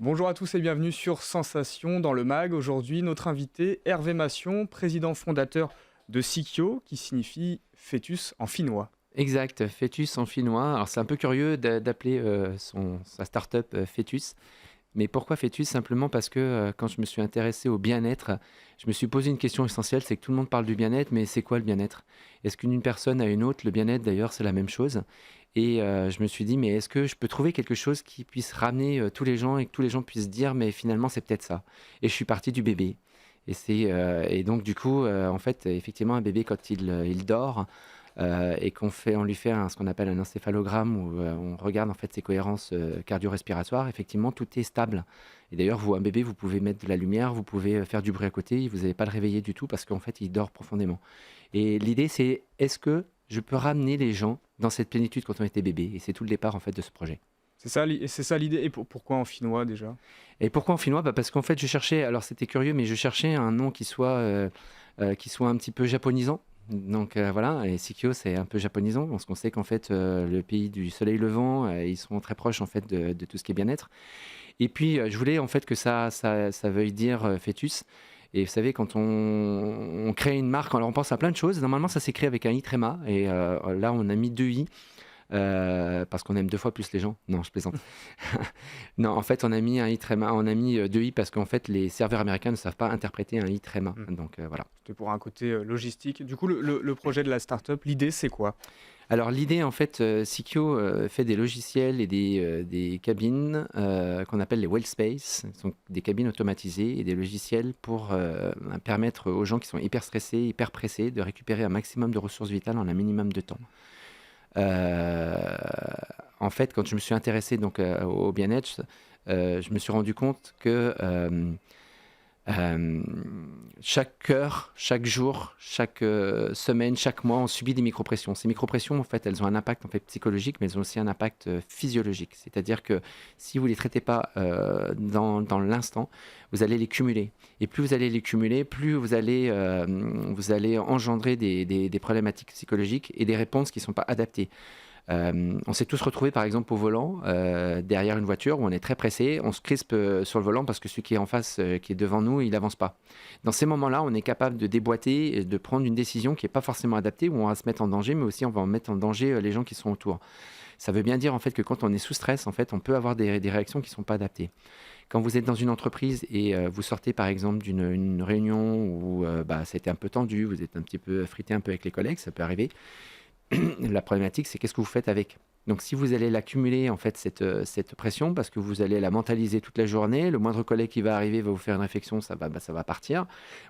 Bonjour à tous et bienvenue sur Sensation dans le MAG. Aujourd'hui, notre invité Hervé Massion, président fondateur de Sikyo, qui signifie fœtus en finnois. Exact, fœtus en finnois. Alors c'est un peu curieux d'appeler sa start-up fœtus. Mais pourquoi fœtus? Simplement parce que quand je me suis intéressé au bien-être, je me suis posé une question essentielle, c'est que tout le monde parle du bien-être, mais c'est quoi le bien-être? Est-ce qu'une personne a une autre? Le bien-être d'ailleurs c'est la même chose. Et je me suis dit, mais est-ce que je peux trouver quelque chose qui puisse ramener tous les gens et que tous les gens puissent dire, mais finalement c'est peut-être ça. Et je suis parti du bébé. Et donc du coup, en fait, effectivement, un bébé quand il dort, et on lui fait ce qu'on appelle un encéphalogramme où on regarde en fait ses cohérences cardio-respiratoires. Effectivement, tout est stable. Et d'ailleurs, un bébé, vous pouvez mettre de la lumière, vous pouvez faire du bruit à côté, vous n'allez pas le réveiller du tout parce qu'en fait, il dort profondément. Et l'idée, c'est est-ce que je peux ramener les gens dans cette plénitude quand on était bébé? Et c'est tout le départ en fait de ce projet. C'est ça l'idée. Et pourquoi en finnois déjà? Et pourquoi en finnois? Parce qu'en fait, je cherchais, alors c'était curieux, mais je cherchais un nom qui soit un petit peu japonisant. Donc voilà, et Sikyo c'est un peu japonisant, parce qu'on sait qu'en fait le pays du soleil levant, ils sont très proches en fait de tout ce qui est bien-être. Et puis je voulais en fait que ça veuille dire fœtus. Et vous savez, quand on crée une marque, alors on pense à plein de choses. Normalement, ça s'écrit avec un i tréma, et là on a mis deux i. Parce qu'on aime deux fois plus les gens. Non, je plaisante. Non, en fait, on a mis un i tréma, on a mis deux i parce qu'en fait, les serveurs américains ne savent pas interpréter un i tréma. Hmm. Donc voilà. C'était pour un côté logistique. Du coup, le projet de la startup, l'idée c'est quoi? Alors l'idée, en fait, Sikyo fait des logiciels et des cabines qu'on appelle les Wellspace. Ce sont des cabines automatisées et des logiciels pour permettre aux gens qui sont hyper stressés, hyper pressés, de récupérer un maximum de ressources vitales en un minimum de temps. Euh, En fait, quand je me suis intéressé donc au bien-être, je me suis rendu compte que euh, chaque heure, chaque jour, chaque semaine, chaque mois, on subit des micropressions. Ces micropressions, en fait, elles ont un impact en fait psychologique, mais elles ont aussi un impact physiologique. C'est-à-dire que si vous les traitez pas dans l'instant, vous allez les cumuler. Et plus vous allez les cumuler, plus vous allez engendrer des problématiques psychologiques et des réponses qui ne sont pas adaptées. On s'est tous retrouvés par exemple au volant derrière une voiture où on est très pressé, on se crispe sur le volant parce que celui qui est en face, qui est devant nous, il n'avance pas. Dans ces moments-là, on est capable de déboîter, et de prendre une décision qui n'est pas forcément adaptée, où on va se mettre en danger, mais aussi on va mettre en danger les gens qui sont autour. Ça veut bien dire en fait que quand on est sous stress, en fait, on peut avoir des réactions qui ne sont pas adaptées. Quand vous êtes dans une entreprise et vous sortez par exemple d'une réunion où c'était un peu tendu, vous êtes un petit peu frité un peu avec les collègues, ça peut arriver. La problématique, c'est qu'est-ce que vous faites avec. Donc, si vous allez l'accumuler, en fait, cette pression, parce que vous allez la mentaliser toute la journée, le moindre collègue qui va arriver va vous faire une réflexion, ça va partir.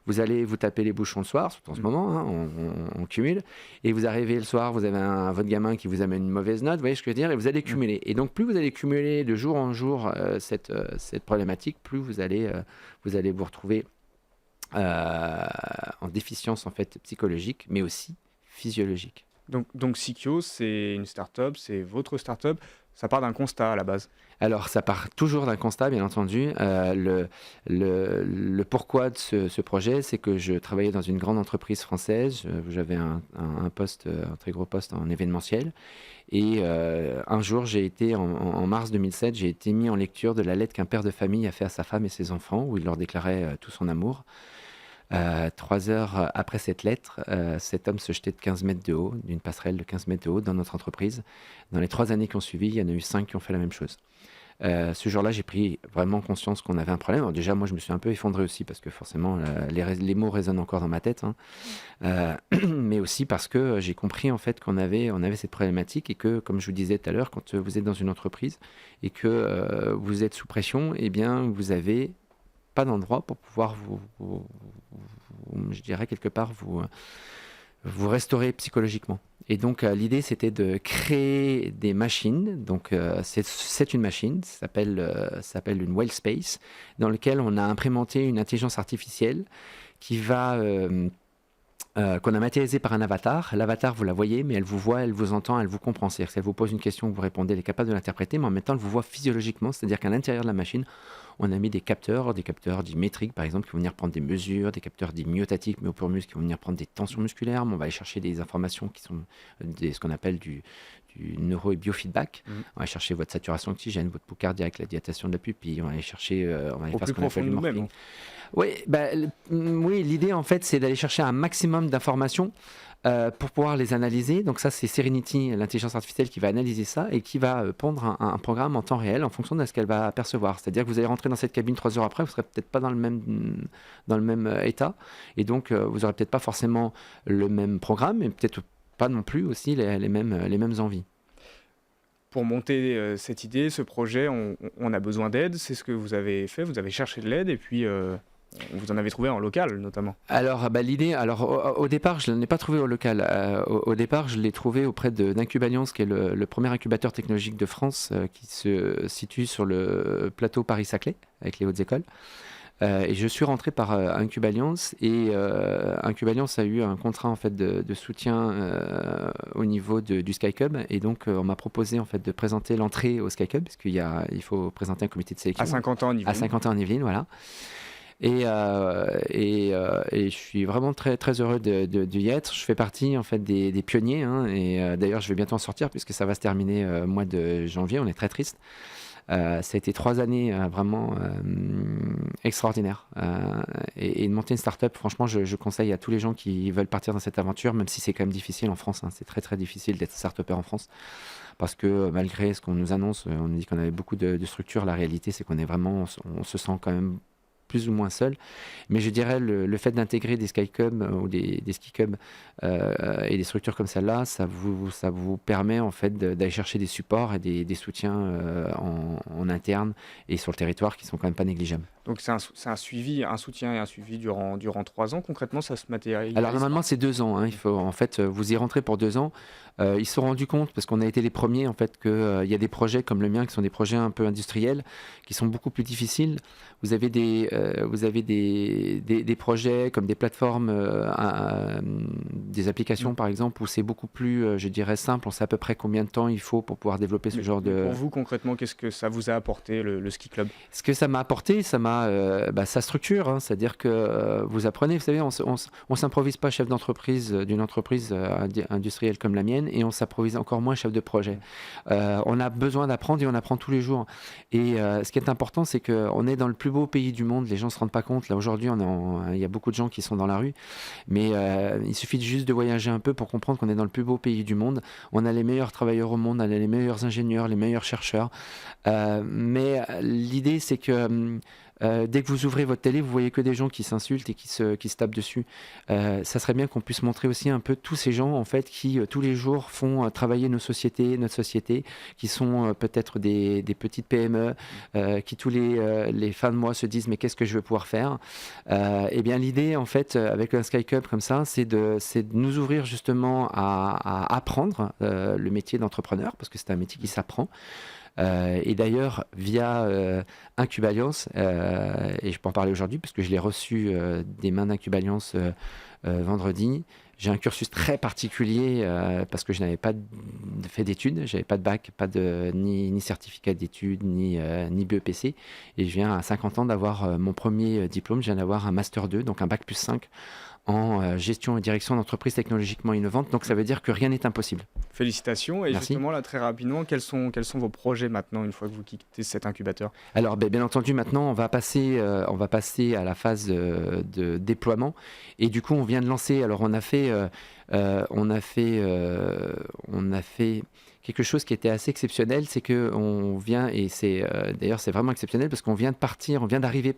Vous allez vous taper les bouchons le soir, surtout en ce moment, hein, on cumule. Et vous arrivez le soir, vous avez votre gamin qui vous amène une mauvaise note, vous voyez ce que je veux dire, et vous allez cumuler. Et donc, plus vous allez cumuler de jour en jour cette problématique, plus vous allez vous retrouver en déficience, en fait, psychologique, mais aussi physiologique. Donc Sikyo, c'est une startup, c'est votre startup. Ça part d'un constat à la base. Alors, ça part toujours d'un constat, bien entendu. Le pourquoi de ce projet, c'est que je travaillais dans une grande entreprise française. J'avais un poste, un très gros poste en événementiel. Et un jour, en mars 2007, j'ai été mis en lecture de la lettre qu'un père de famille a fait à sa femme et ses enfants, où il leur déclarait tout son amour. 3 heures après cette lettre, cet homme se jetait de 15 mètres de haut, d'une passerelle de 15 mètres de haut dans notre entreprise. Dans les 3 années qui ont suivi, il y en a eu 5 qui ont fait la même chose. Ce jour-là, j'ai pris vraiment conscience qu'on avait un problème. Alors déjà, moi, je me suis un peu effondré aussi parce que forcément, les mots résonnent encore dans ma tête, hein. Mais aussi parce que j'ai compris en fait on avait cette problématique et que, comme je vous disais tout à l'heure, quand vous êtes dans une entreprise et que vous êtes sous pression, eh bien, vous avez pas d'endroit pour pouvoir je dirais quelque part, vous restaurer psychologiquement. Et donc, l'idée, c'était de créer des machines. Donc, c'est une machine, ça s'appelle une Wellspace, dans laquelle on a implémenté une intelligence artificielle qu'on a matérialisée par un avatar. L'avatar, vous la voyez, mais elle vous voit, elle vous entend, elle vous comprend. C'est-à-dire qu'elle vous pose une question, vous répondez, elle est capable de l'interpréter, mais en même temps, elle vous voit physiologiquement, c'est-à-dire qu'à l'intérieur de la machine, On a mis des capteurs dits métriques par exemple, qui vont venir prendre des mesures, des capteurs dits myotatiques, myopurmus, qui vont venir prendre des tensions musculaires. Mais on va aller chercher des informations qui sont ce qu'on appelle du neuro et biofeedback. On va chercher votre saturation d'oxygène, votre pouls cardiaque, la dilatation de la pupille. On va aller chercher, on va aller faire ce qu'on appelle du morphing. Oui, l'idée en fait, c'est d'aller chercher un maximum d'informations pour pouvoir les analyser. Donc ça, c'est Serenity, l'intelligence artificielle, qui va analyser ça et qui va pondre un programme en temps réel en fonction de ce qu'elle va apercevoir. C'est-à-dire que vous allez rentrer dans cette cabine 3 heures après, vous ne serez peut-être pas dans le même état, et donc vous n'aurez peut-être pas forcément le même programme, et peut-être pas non plus aussi les mêmes envies. Pour monter cette idée, ce projet, on a besoin d'aide. C'est ce que vous avez fait. Vous avez cherché de l'aide et puis vous en avez trouvé en local notamment. Alors l'idée, au départ, je ne l'ai pas trouvé au local. Au départ, je l'ai trouvé auprès d'Incuballiance, qui est le premier incubateur technologique de France, qui se situe sur le plateau Paris-Saclay, avec les hautes écoles. Et je suis rentré par Incuballiance, et Incuballiance a eu un contrat en fait de soutien au niveau du Sky Cub, et donc on m'a proposé en fait de présenter l'entrée au Sky Cub, parce il faut présenter un comité de sélection à 50 ans en Yvelines. À 50 ans en Yvelines, voilà. Et je suis vraiment très, très heureux d'y être. Je fais partie en fait des pionniers, hein, et d'ailleurs je vais bientôt en sortir puisque ça va se terminer au mois de janvier. On est très triste. Ça a été 3 années vraiment extraordinaires. Et de monter une start-up, franchement, je conseille à tous les gens qui veulent partir dans cette aventure, même si c'est quand même difficile en France. Hein. C'est très très difficile d'être start-upper en France. Parce que malgré ce qu'on nous annonce, on nous dit qu'on avait beaucoup de structures. La réalité, c'est qu'on est vraiment, on se sent quand même plus ou moins seul, mais je dirais le fait d'intégrer des Sky Cub ou des Ski Cub et des structures comme celle-là, ça vous permet en fait d'aller chercher des supports et des soutiens en interne et sur le territoire qui sont quand même pas négligeables. Donc c'est un suivi, un soutien et un suivi durant 3 ans. Concrètement, ça se matérialise? Alors normalement c'est 2 ans. Hein. Il faut en fait vous y rentrez pour 2 ans. Ils se sont rendus compte, parce qu'on a été les premiers en fait, qu'il y a des projets comme le mien qui sont des projets un peu industriels, qui sont beaucoup plus difficiles. Vous avez des projets comme des plateformes, des applications par exemple, où c'est beaucoup plus, je dirais, simple. On sait à peu près combien de temps il faut pour pouvoir développer ce genre de... Pour vous, concrètement, qu'est-ce que ça vous a apporté, le Ski Club? Ce que ça m'a apporté, sa structure. Hein, c'est-à-dire que vous apprenez, vous savez, on s'improvise pas chef d'entreprise d'une entreprise industrielle comme la mienne, et on s'improvise encore moins chef de projet. On a besoin d'apprendre, et on apprend tous les jours. Et ce qui est important, c'est qu'on est dans le plus beau pays du monde. Les gens ne se rendent pas compte. Là, aujourd'hui, il y a beaucoup de gens qui sont dans la rue, mais il suffit juste de voyager un peu pour comprendre qu'on est dans le plus beau pays du monde. On a les meilleurs travailleurs au monde, on a les meilleurs ingénieurs, les meilleurs chercheurs. Mais l'idée, c'est que dès que vous ouvrez votre télé, vous voyez que des gens qui s'insultent et qui se tapent dessus. Ça serait bien qu'on puisse montrer aussi un peu tous ces gens en fait qui tous les jours font travailler notre société, qui sont peut-être des petites PME, qui tous les fins de mois se disent mais qu'est-ce que je vais pouvoir faire. Et bien l'idée en fait avec un Sky Cup comme ça, c'est de nous ouvrir justement à apprendre le métier d'entrepreneur, parce que c'est un métier qui s'apprend. Et d'ailleurs, via Incuballiance, et je peux en parler aujourd'hui parce que je l'ai reçu des mains d'Incuballiance vendredi. J'ai un cursus très particulier parce que je n'avais pas fait d'études, j'avais pas de bac, ni certificat d'études, ni BEPC. Et je viens à 50 ans d'avoir mon premier diplôme, je viens d'avoir un Master 2, donc un bac plus 5 en gestion et direction d'entreprises technologiquement innovantes. Donc ça veut dire que rien n'est impossible. Félicitations. Et Merci. Justement, là, très rapidement, quels sont vos projets maintenant, une fois que vous quittez cet incubateur? Alors, bien entendu, maintenant, on va passer à la phase de déploiement. Et du coup, on vient de lancer. Alors, on a fait quelque chose qui était assez exceptionnel, c'est qu'on vient, et d'ailleurs c'est vraiment exceptionnel parce qu'on vient d'arriver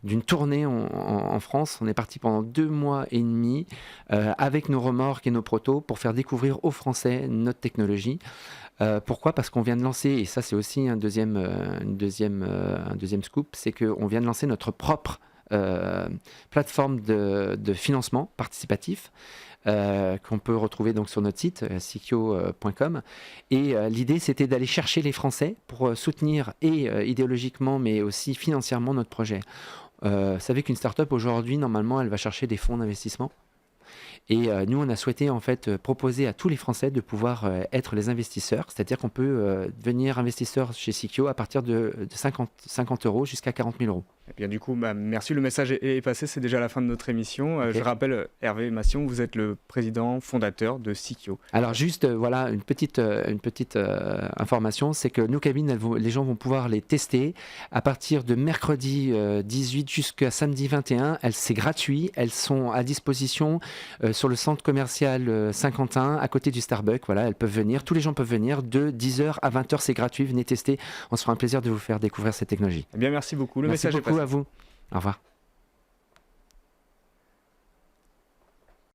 d'une tournée en France. On est parti pendant 2 mois et demi avec nos remorques et nos protos pour faire découvrir aux Français notre technologie. Pourquoi ? Parce qu'on vient de lancer, et ça c'est aussi un deuxième scoop, c'est qu'on vient de lancer notre propre plateforme de financement participatif. Qu'on peut retrouver donc sur notre site sikio.com, et l'idée c'était d'aller chercher les Français pour soutenir idéologiquement mais aussi financièrement notre projet. Vous savez qu'une start-up aujourd'hui normalement elle va chercher des fonds d'investissement. Et nous, on a souhaité en fait proposer à tous les Français de pouvoir être les investisseurs, c'est-à-dire qu'on peut devenir investisseur chez Sikio à partir de 50 euros jusqu'à 40 000 euros. Et bien du coup, merci, le message est passé, c'est déjà la fin de notre émission. Okay. Je rappelle, Hervé Massion, vous êtes le président fondateur de Sikio. Alors juste, voilà, une petite information, c'est que nos cabines, les gens vont pouvoir les tester à partir de mercredi 18 jusqu'à samedi 21. C'est gratuit, elles sont à disposition sur le centre commercial Saint-Quentin, à côté du Starbucks. Voilà, elles peuvent venir, tous les gens peuvent venir de 10h à 20h, c'est gratuit, venez tester. On se fera un plaisir de vous faire découvrir cette technologie. Eh bien, merci beaucoup. Merci beaucoup à vous. Au revoir.